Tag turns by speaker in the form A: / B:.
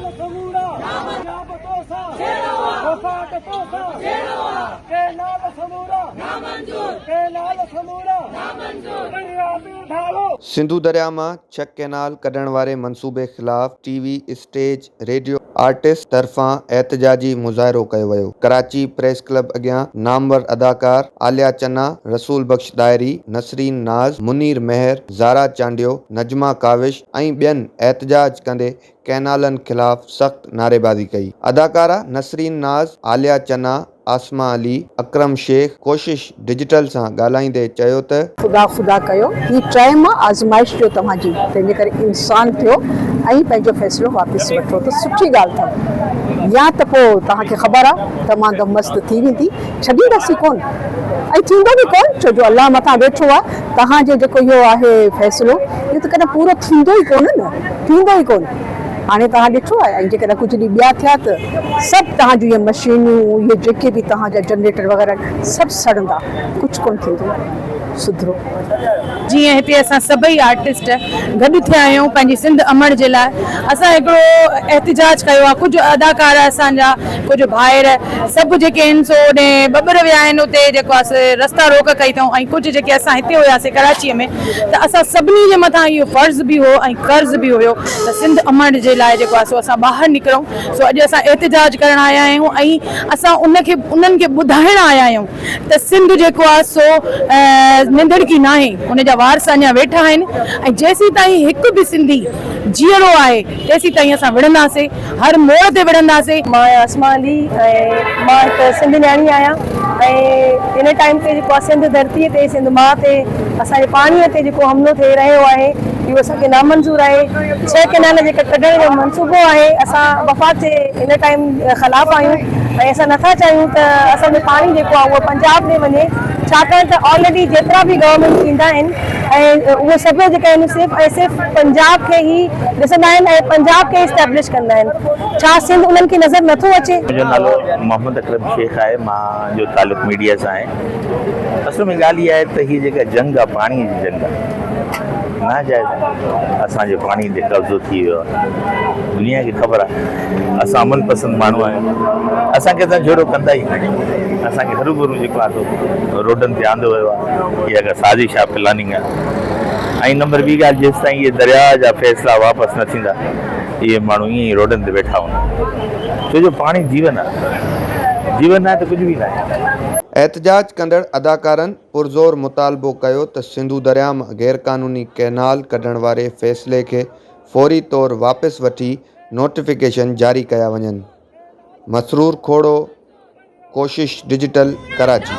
A: Canal समूरा पंजाब तोसा वफाक तोसा केनाल समूरा केनाल समूरा पंजाबी ढालो।
B: सिंधु दरिया में 6 कैनाल कढण वारे मंसूबे खिलाफ टीवी, स्टेज, रेडियो आर्टिस्ट तरफा एहतजाजी मुज़ाहिरो कयो वियो। कराची प्रेस क्लब अॻियां नामवर अदाकार आलिया चन्ना, रसूल बख्श दायरी, नसरीन नाज़, मुनीर मेहर, ज़ारा चांडियो, नजमा काविश ऐं ॿियनि एहतजाज कंदे कैनालनि खिलाफ सख़्त नारेबाज़ी कई। अदाकारा नसरीन नाज़, आलिया चन्ना, आसमा अली, अकरम शेख कोशिश डिजिटल सां ॻाल्हाईंदे चयो त
C: खुदा कयो ही टाइम आज़माइश जो तव्हांजी तंहिंजे करे इंसान थियो ऐं पंहिंजो फ़ैसिलो वापसि वठो त सुठी ॻाल्हि अथव। या त पोइ तव्हांखे ख़बर आहे तमामु मस्तु थी वेंदी, छॾींदासीं कोन ऐं थींदो बि कोन, छो जो अलाह मथां वेठो आहे। तव्हांजो जेको इहो आहे फ़ैसिलो इहो त कॾहिं पूरो थींदो ई कोन न, थींदो ई कोन। हाणे तव्हां ॾिठो आहे ऐं जेकॾहिं कुझु ॾींहं ॿिया थिया त सभु तव्हां जूं इहे मशीनियूं, इहे जेके बि तव्हांजा जनरेटर वग़ैरह सभु सड़ंदा, कुझु कोन थींदो सुधरो।
D: जीअं हिते असां सभई आर्टिस्ट गॾु थिया आहियूं पंहिंजी सिंध अमण जे लाइ, असां हिकिड़ो एहतजाज कयो आहे। कुझु अदाकार असांजा, कुझु भाइर, सभु जेके आहिनि सो ओॾे ॿॿर विया आहिनि, उते जेको आहे रस्ता रोक कई अथऊं। ऐं कुझु जेके असां हिते हुयासीं कराचीअ में, त असां सभिनी जे मथां इहो फ़र्ज़ बि हो ऐं कर्ज़ बि हुयो त सिंध अमण जे लाइ जेको आहे सो असां ॿाहिरि निकिरूं। सो अॼु असां एहतजाज करणु आया आहियूं ऐं असां उन्हनि खे ॿुधाइणु आया आहियूं त सिंध जेको आहे सो निंदड़की न आहे, उनजा वारस अञा वेठा आहिनि ऐं जेसीं ताईं हिकु बि सिंधी जीअरो आहे तेसीं ताईं असां विढ़ंदासीं, हर मोड़ ते विढ़ंदासीं।
E: मां आसमा अली ऐं मां हिकु सिंध न्याणी आहियां ऐं इन टाइम ते जेको आहे सिंध धरतीअ ते, सिंध माउ ते असांजे पाणीअ ते जेको हमिलो थी रहियो आहे इहो असांखे नामंज़ूर आहे। 6 कैनाल जेके कढण जो मनसूबो आहे, असां वफ़ाक़ जे इन टाइम ख़िलाफ़ आहियूं ऐं असां नथा चाहियूं त असांजो पाणी जेको आहे उहो पंजाब में वञे, छाकाणि त ऑलरेडी जेतिरा बि गवर्नमेंट ईंदा आहिनि ऐं उहे सभु जेके आहिनि सिर्फ़ु पंजाब खे ई ॾिसंदा आहिनि ऐं पंजाब खे इस्टेब्लिश कंदा आहिनि। छा सिंध उन्हनि खे नज़र नथो अचे?
F: मुंहिंजो नालो मोहम्मद अकरम शेख आहे, मां जो तालुक़ु मीडिया सां आहे। असल में ॻाल्हि इहा आहे त हीअ जेका जंग आहे, पाणीअ जी जंग आहे, नाजाइज़ असांजो पाणी ते कब्ज़ो थी वियो आहे। दुनिया खे ख़बर आहे असां अमन पसंदि माण्हू आहियूं, असांखे त जहिड़ो कंदा ई असांखे हरू भरू जेको आहे रोडनि ते आंदो वियो आहे, इहा अगरि साज़िश आहे, प्लानिंग आहे। ऐं नंबर ॿी ॻाल्हि, जेसि ताईं इहे दरिया जा फ़ैसिला वापसि न थींदा इहे माण्हू ईअं ई रोडनि ते वेठा हूंदा, छो जो पाणी जीवन आहे, जीवन आहे त कुझु बि न आहे।
B: एहतजाज कंदड़ अदाकारनि पुरज़ोर मुतालबो कयो त सिंधु दरिया में गैरकानूनी कैनाल कढण वारे फ़ैसिले खे फ़ौरी तौरु वापसि वठी नोटिफिकेशन जारी कया वञनि। मसरूर खोड़ो, कोशिश डिजिटल, कराची।